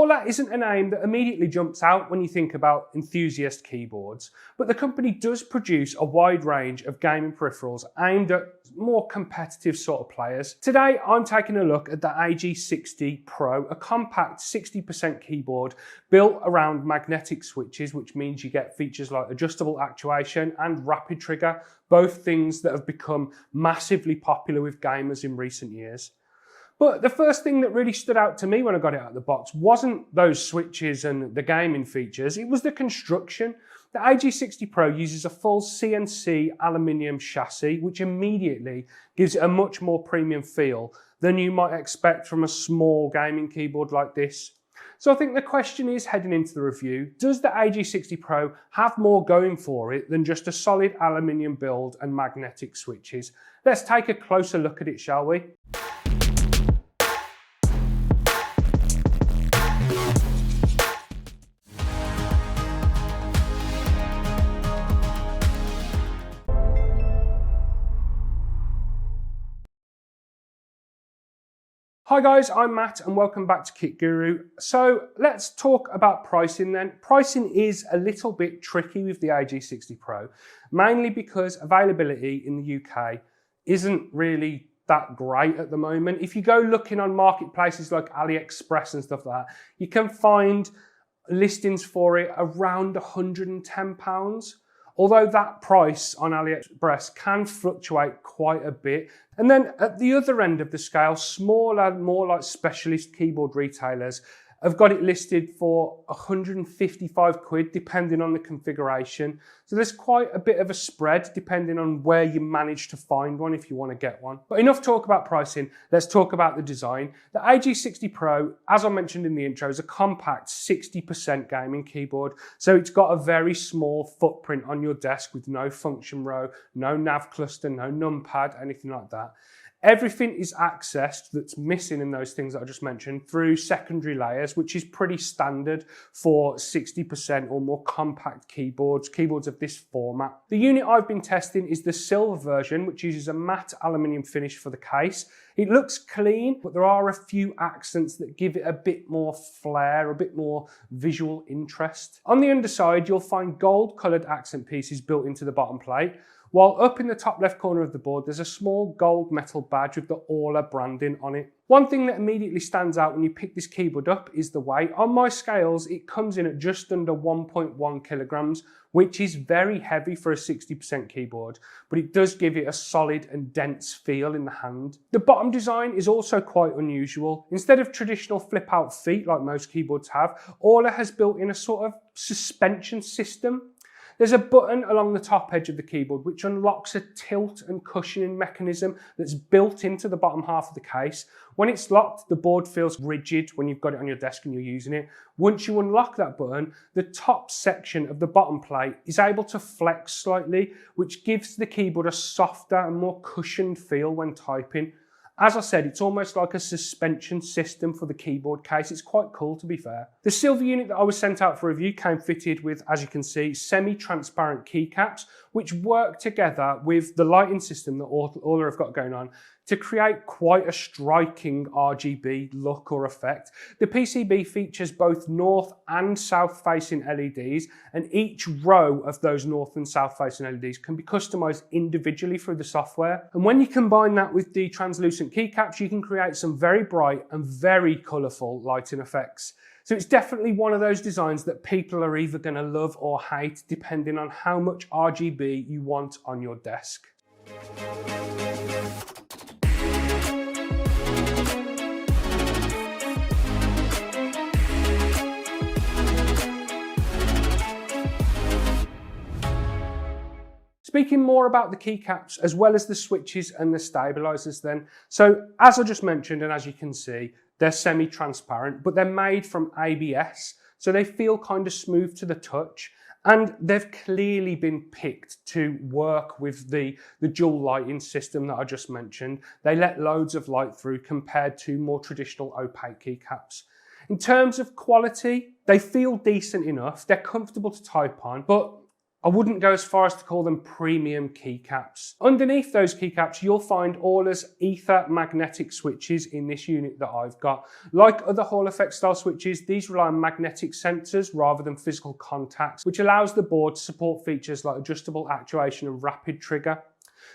AULA isn't a name that immediately jumps out when you think about enthusiast keyboards, but the company does produce a wide range of gaming peripherals aimed at more competitive sort of players. Today, I'm taking a look at the AG60 Pro, a compact 60% keyboard built around magnetic switches, which means you get features like adjustable actuation and rapid trigger, both things that have become massively popular with gamers in recent years. But the first thing that really stood out to me when I got it out of the box wasn't those switches and the gaming features, it was the construction. The AG60 Pro uses a full CNC aluminium chassis, which immediately gives it a much more premium feel than you might expect from a small gaming keyboard like this. So I think the question is, heading into the review, does the AG60 Pro have more going for it than just a solid aluminium build and magnetic switches? Let's take a closer look at it, shall we? Hi guys, I'm Matt and welcome back to Kit Guru. So let's talk about pricing then. Pricing is a little bit tricky with the AG60 Pro, mainly because availability in the UK isn't really that great at the moment. If you go looking on marketplaces like AliExpress and stuff like that, you can find listings for it around £110. Although that price on AliExpress can fluctuate quite a bit. And then at the other end of the scale, smaller, more like specialist keyboard retailers have got it listed for 155 quid, depending on the configuration. So there's quite a bit of a spread depending on where you manage to find one if you want to get one. But enough talk about pricing, let's talk about the design. The AG60 Pro, as I mentioned in the intro, is a compact 60% gaming keyboard. So it's got a very small footprint on your desk with no function row, no nav cluster, no numpad, anything like that. Everything is accessed that's missing in those things that I just mentioned through secondary layers, which is pretty standard for 60% or more compact keyboards of this format. The unit I've been testing is the silver version, which uses a matte aluminium finish for the case. It looks clean, but there are a few accents that give it a bit more flair, a bit more visual interest. On the underside, you'll find gold-coloured accent pieces built into the bottom plate, while up in the top left corner of the board, there's a small gold metal badge with the AULA branding on it. One thing that immediately stands out when you pick this keyboard up is the weight. On my scales, it comes in at just under 1.1 kilograms, which is very heavy for a 60% keyboard, but it does give it a solid and dense feel in the hand. The bottom design is also quite unusual. Instead of traditional flip-out feet like most keyboards have, AULA has built in a sort of suspension system. There's a button along the top edge of the keyboard which unlocks a tilt and cushioning mechanism that's built into the bottom half of the case. When it's locked, the board feels rigid when you've got it on your desk and you're using it. Once you unlock that button, the top section of the bottom plate is able to flex slightly, which gives the keyboard a softer and more cushioned feel when typing. As I said, it's almost like a suspension system for the keyboard case. It's quite cool, to be fair. The silver unit that I was sent out for review came fitted with, as you can see, semi-transparent keycaps, which work together with the lighting system that AULA have got going on to create quite a striking RGB look or effect. The PCB features both north and south facing LEDs, and each row of those north and south facing LEDs can be customized individually through the software. And when you combine that with the translucent keycaps, you can create some very bright and very colorful lighting effects. So it's definitely one of those designs that people are either going to love or hate depending on how much RGB you want on your desk. Speaking more about the keycaps as well as the switches and the stabilisers then. So as I just mentioned, and as you can see, they're semi-transparent, but they're made from ABS, so they feel kind of smooth to the touch. And they've clearly been picked to work with the dual lighting system that I just mentioned. They let loads of light through compared to more traditional opaque keycaps. In terms of quality, they feel decent enough. They're comfortable to type on, but I wouldn't go as far as to call them premium keycaps. Underneath those keycaps, you'll find AULA's ether magnetic switches in this unit that I've got. Like other Hall effect style switches, these rely on magnetic sensors rather than physical contacts, which allows the board to support features like adjustable actuation and rapid trigger.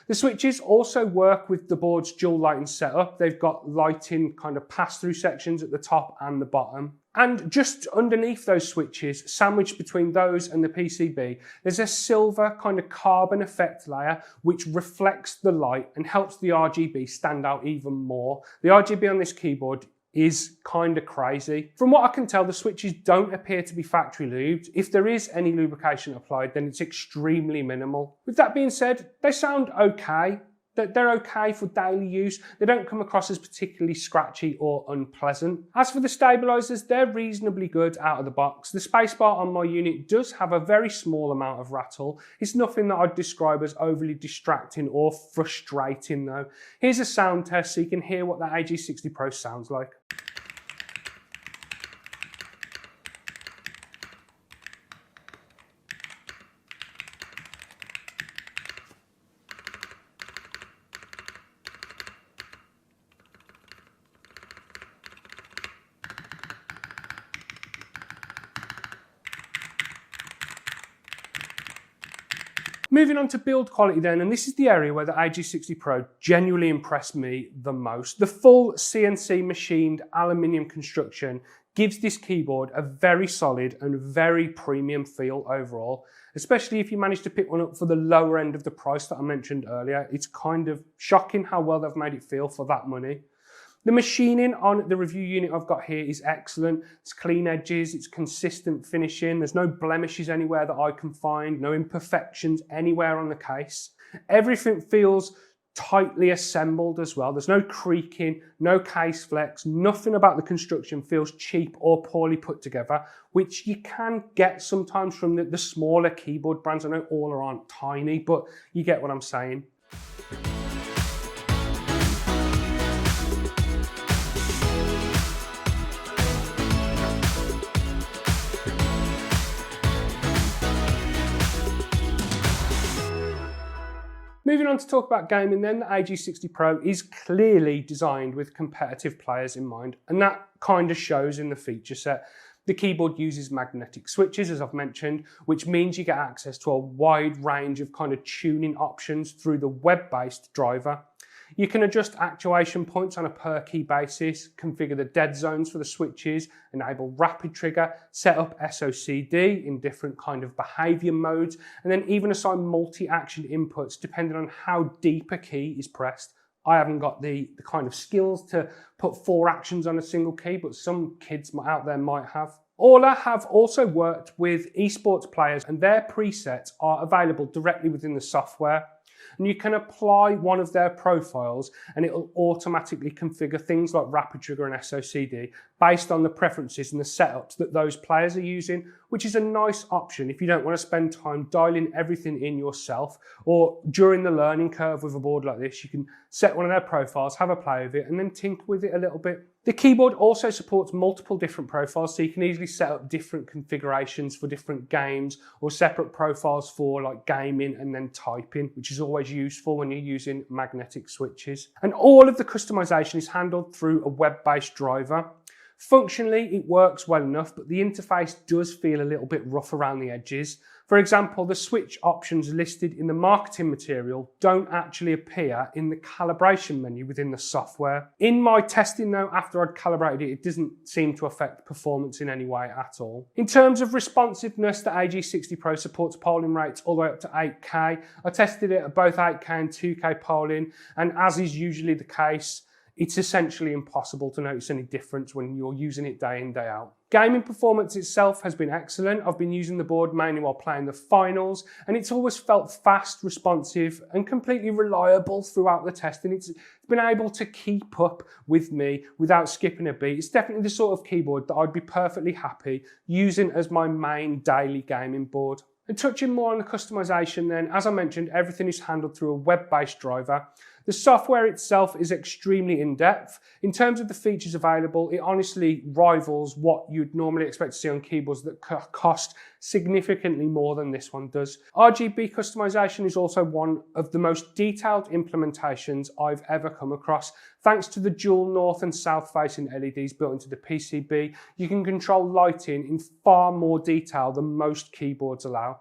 The switches also work with the board's dual lighting setup. They've got lighting kind of pass-through sections at the top and the bottom. And just underneath those switches, sandwiched between those and the PCB, there's a silver kind of carbon effect layer which reflects the light and helps the RGB stand out even more. The RGB on this keyboard is kind of crazy. From what I can tell, the switches don't appear to be factory lubed. If there is any lubrication applied, then it's extremely minimal. With that being said, they sound okay. They're okay for daily use. They don't come across as particularly scratchy or unpleasant. As for the stabilisers, they're reasonably good out of the box. The spacebar on my unit does have a very small amount of rattle. It's nothing that I'd describe as overly distracting or frustrating though. Here's a sound test so you can hear what the AG60 Pro sounds like. Moving on to build quality then, and this is the area where the AG60 Pro genuinely impressed me the most. The full CNC machined aluminium construction gives this keyboard a very solid and very premium feel overall, especially if you manage to pick one up for the lower end of the price that I mentioned earlier. It's kind of shocking how well they've made it feel for that money. The machining on the review unit I've got here is excellent. It's clean edges, it's consistent finishing. There's no blemishes anywhere that I can find, no imperfections anywhere on the case. Everything feels tightly assembled as well. There's no creaking, no case flex, nothing about the construction feels cheap or poorly put together, which you can get sometimes from the smaller keyboard brands. I know AULA aren't tiny, but you get what I'm saying. Moving on to talk about gaming then, the AG60 Pro is clearly designed with competitive players in mind, and that kind of shows in the feature set. The keyboard uses magnetic switches, as I've mentioned, which means you get access to a wide range of kind of tuning options through the web-based driver. You can adjust actuation points on a per key basis, configure the dead zones for the switches, enable rapid trigger, set up SOCD in different kind of behavior modes, and then even assign multi-action inputs depending on how deep a key is pressed. I haven't got the kind of skills to put 4 actions on a single key, but some kids out there might have. AULA have also worked with esports players, and their presets are available directly within the software. And you can apply one of their profiles and it will automatically configure things like rapid trigger and SOCD based on the preferences and the setups that those players are using, which is a nice option if you don't want to spend time dialing everything in yourself, or during the learning curve with a board like this, you can set one of their profiles, have a play with it, and then tinker with it a little bit. The keyboard also supports multiple different profiles, so you can easily set up different configurations for different games or separate profiles for like gaming and then typing, which is always useful when you're using magnetic switches. And all of the customization is handled through a web-based driver. Functionally, it works well enough, but the interface does feel a little bit rough around the edges. For example, the switch options listed in the marketing material don't actually appear in the calibration menu within the software. In my testing though, after I'd calibrated it, it doesn't seem to affect performance in any way at all. In terms of responsiveness, the AG60 Pro supports polling rates all the way up to 8K. I tested it at both 8K and 2K polling, and as is usually the case, it's essentially impossible to notice any difference when you're using it day in, day out. Gaming performance itself has been excellent. I've been using the board mainly while playing the finals, and it's always felt fast, responsive, and completely reliable throughout the testing. It's been able to keep up with me without skipping a beat. It's definitely the sort of keyboard that I'd be perfectly happy using as my main daily gaming board. And touching more on the customization then, as I mentioned, everything is handled through a web-based driver. The software itself is extremely in-depth. In terms of the features available, it honestly rivals what you'd normally expect to see on keyboards that cost significantly more than this one does. RGB customization is also one of the most detailed implementations I've ever come across. Thanks to the dual north and south facing LEDs built into the PCB, you can control lighting in far more detail than most keyboards allow.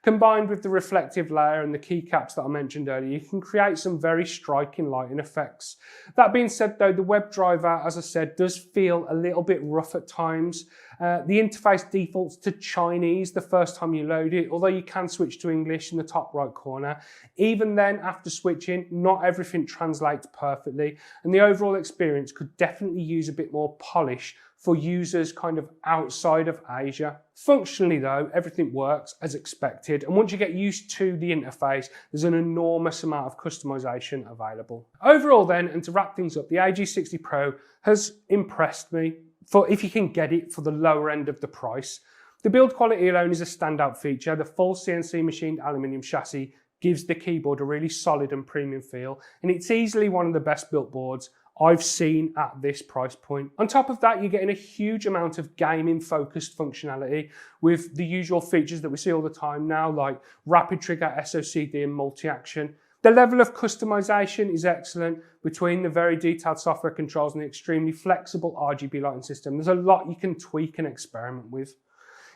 Combined with the reflective layer and the keycaps that I mentioned earlier, you can create some very striking lighting effects. That being said though, the WebDriver, as I said, does feel a little bit rough at times. The interface defaults to Chinese the first time you load it, although you can switch to English in the top right corner. Even then, after switching, not everything translates perfectly, and the overall experience could definitely use a bit more polish for users kind of outside of Asia. Functionally though, everything works as expected, and once you get used to the interface, there's an enormous amount of customization available. Overall then, and to wrap things up, the AG60 Pro has impressed me for if you can get it for the lower end of the price. The build quality alone is a standout feature. The full CNC machined aluminium chassis gives the keyboard a really solid and premium feel, and it's easily one of the best built boards I've seen at this price point. On top of that, you're getting a huge amount of gaming focused functionality with the usual features that we see all the time now, like rapid trigger, SOCD and multi-action. The level of customization is excellent between the very detailed software controls and the extremely flexible RGB lighting system. There's a lot you can tweak and experiment with.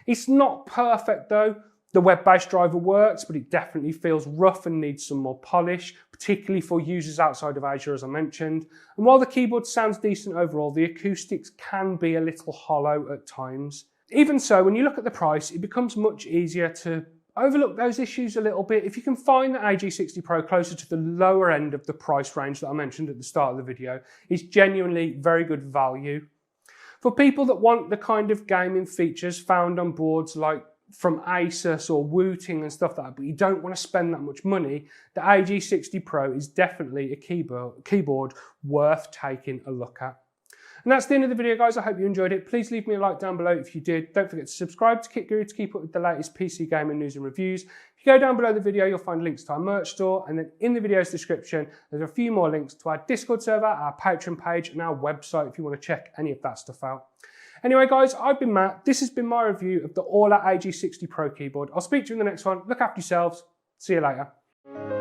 It's not perfect though. The web-based driver works, but it definitely feels rough and needs some more polish, particularly for users outside of Asia, as I mentioned. And while the keyboard sounds decent overall, the acoustics can be a little hollow at times. Even so, when you look at the price, it becomes much easier to overlook those issues a little bit. If you can find the AG60 Pro closer to the lower end of the price range that I mentioned at the start of the video, it's genuinely very good value. For people that want the kind of gaming features found on boards like from Asus or Wooting and stuff like that, but you don't want to spend that much money, the AG60 Pro is definitely a keyboard worth taking a look at. And that's the end of the video, guys. I hope you enjoyed it. Please leave me a like down below if you did. Don't forget to subscribe to Kit Guru to keep up with the latest PC gaming news and reviews. If you go down below the video, you'll find links to our merch store, and then in the video's description, there's a few more links to our Discord server, our Patreon page, and our website if you want to check any of that stuff out. Anyway, guys, I've been Matt. This has been my review of the AULA AG60 Pro keyboard. I'll speak to you in the next one. Look after yourselves. See you later.